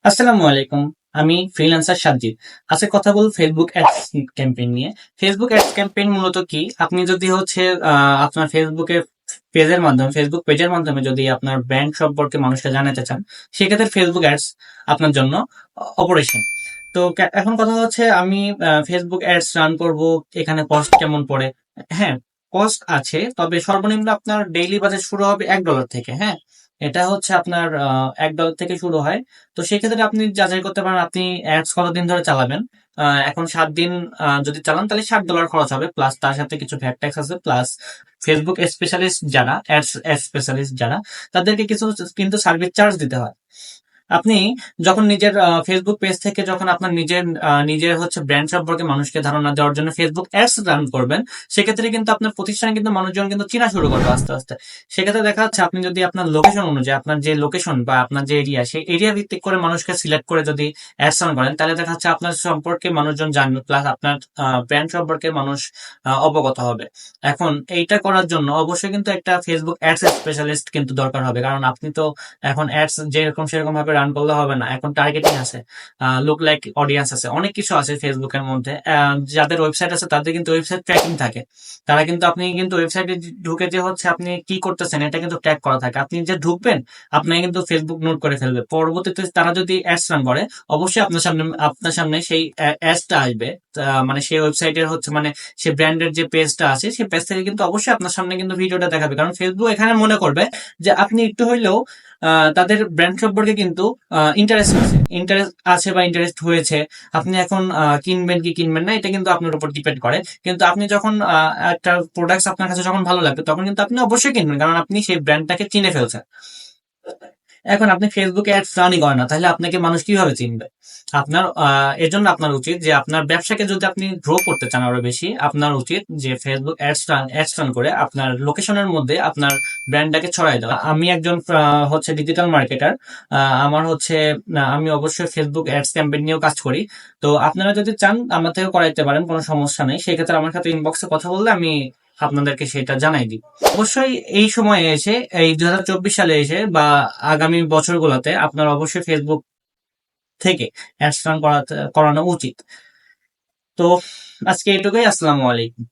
আসসালামু আলাইকুম। আমি ফ্রিল্যান্সার সাজ্জিদ। আজকে কথা বলব ফেসবুক অ্যাডস ক্যাম্পেইন নিয়ে। ফেসবুক অ্যাডস ক্যাম্পেইন মূলত কি? আপনি যদি হচ্ছে আপনার ফেসবুক পেজের মাধ্যমে যদি আপনার ব্র্যান্ড সম্পর্কে মানুষকে জানাতে চান, সেক্ষেত্রে ফেসবুক অ্যাডস আপনার জন্য অপারেশন। তো এখন কথা হচ্ছে আমি ফেসবুক অ্যাডস রান করব, এখানে কস্ট কেমন পড়ে? হ্যাঁ, কস্ট আছে, তবে সর্বনিম্ন আপনার ডেইলি বাজেট শুরু হবে $1 থেকে। হ্যাঁ, এটা হচ্ছে আপনার $1 থেকে শুরু হয়। তো সেক্ষেত্রে আপনি যাচাই করতে পারেন আপনি অ্যাডস কতদিন ধরে চালাবেন। এখন 7 দিন যদি চালান তাহলে $60 খরচ হবে, প্লাস তার সাথে কিছু ভ্যাট ট্যাক্স আছে, প্লাস ফেসবুক স্পেশালিস্ট যারা অ্যাডস স্পেশালিস্ট যারা, তাদেরকে কিছু কিন্তু সার্ভিস চার্জ দিতে হয়। আপনি যখন নিজের ফেসবুক পেজ থেকে যখন আপনার নিজের হচ্ছে ব্র্যান্ড সম্পর্কে মানুষকে ধারণা দেওয়ার জন্য ফেসবুক অ্যাডস রান করবেন, সেক্ষেত্রে কিন্তু আপনার প্রতিষ্ঠানে কিন্তু মানুষজন কিন্তু চেনা শুরু করবে আস্তে আস্তে। সেক্ষেত্রে দেখা যাচ্ছে আপনি যদি আপনার লোকেশন অনুযায়ী, আপনার যে লোকেশন বা আপনার যে এরিয়া, সেই এরিয়া ভিত্তিক করে মানুষকে সিলেক্ট করে যদি অ্যাডস রান করেন, তাহলে দেখা যাচ্ছে আপনার সম্পর্কে মানুষজন জানবে, প্লাস আপনার ব্র্যান্ড সম্পর্কে মানুষ অবগত হবে। এখন এইটা করার জন্য অবশ্যই কিন্তু একটা ফেসবুক অ্যাডস স্পেশালিস্ট কিন্তু দরকার হবে, কারণ আপনি তো এখন অ্যাডস যেরকম সেরকম ভাবে রান করলে হবে না। এখন টার্গেটিং আছে, লুক লাইক অডিয়েন্স আছে, অনেক কিছু আছে ফেসবুকের মধ্যে। যাদের ওয়েবসাইট আছে তাদের কিন্তু ওয়েবসাইট ট্র্যাকিং থাকে। তারা কিন্তু আপনি কিন্তু ওয়েবসাইটে ঢুকে যে হচ্ছে আপনি কি করতেছেন এটা কিন্তু ট্র্যাক করা থাকে। আপনি যে ঢুকবেন, আপনাকে কিন্তু ফেসবুক নোট করে ফেলবে। পরবর্তীতে তারা যদি অ্যাডস রান করে, অবশ্যই আপনার সামনে সেই অ্যাডসটা আসবে। মানে সেই ওয়েবসাইটের হচ্ছে মানে সে ব্র্যান্ডের যে পেজটা আছে, সেই পেজ থেকে কিন্তু অবশ্যই আপনার সামনে কিন্তু ভিডিওটা দেখাবে, কারণ ফেসবুক এখানে মনে করবে যে আপনি একটু হইলেও তাদের ব্র্যান্ড সম্পর্কে কিন্তু ইন্টারেস্ট আছে বা ইন্টারেস্ট হয়েছে। আপনি এখন কিনবেন কি কিনবেন না এটা কিন্তু আপনার উপর ডিপেন্ড করে। কিন্তু আপনি যখন একটা প্রোডাক্ট আপনার কাছে যখন ভালো লাগবে, তখন কিন্তু আপনি অবশ্যই কিনবেন, কারণ আপনি সেই ব্র্যান্ডটাকে চিনে ফেলছেন। এখন আপনি ফেসবুকে অ্যাডস রানই করেন না, তাহলে আপনাকে মানুষ কিভাবে চিনবে? আপনার এজন্য আপনার উচিত যে আপনার ব্যবসাকে যদি আপনি গ্রো করতে চান আরো বেশি, আপনার উচিত যে ফেসবুক অ্যাডস রান করে আপনার লোকেশনের মধ্যে আপনার ব্র্যান্ডটাকে ছড়াই দেওয়া। আমি একজন হচ্ছে ডিজিটাল মার্কেটার। আমার হচ্ছে আমি অবশ্যই ফেসবুক অ্যাডস ক্যাম্পেইন নিয়েও কাজ করি। তো আপনারা যদি চান আমার থেকে করাইতে পারেন, কোনো সমস্যা নেই। সেক্ষেত্রে আমার সাথে ইনবক্সে কথা বললে আমি আপনাদেরকে সেটা জানাই দিই। অবশ্যই এই সময়ে এসে, এই 2024 সালে এসে বা আগামী বছরগুলোতে আপনার অবশ্যই ফেসবুক থেকে অ্যাডস রান করানো উচিত। তো আজকে এটুকুই। আসসালামু আলাইকুম।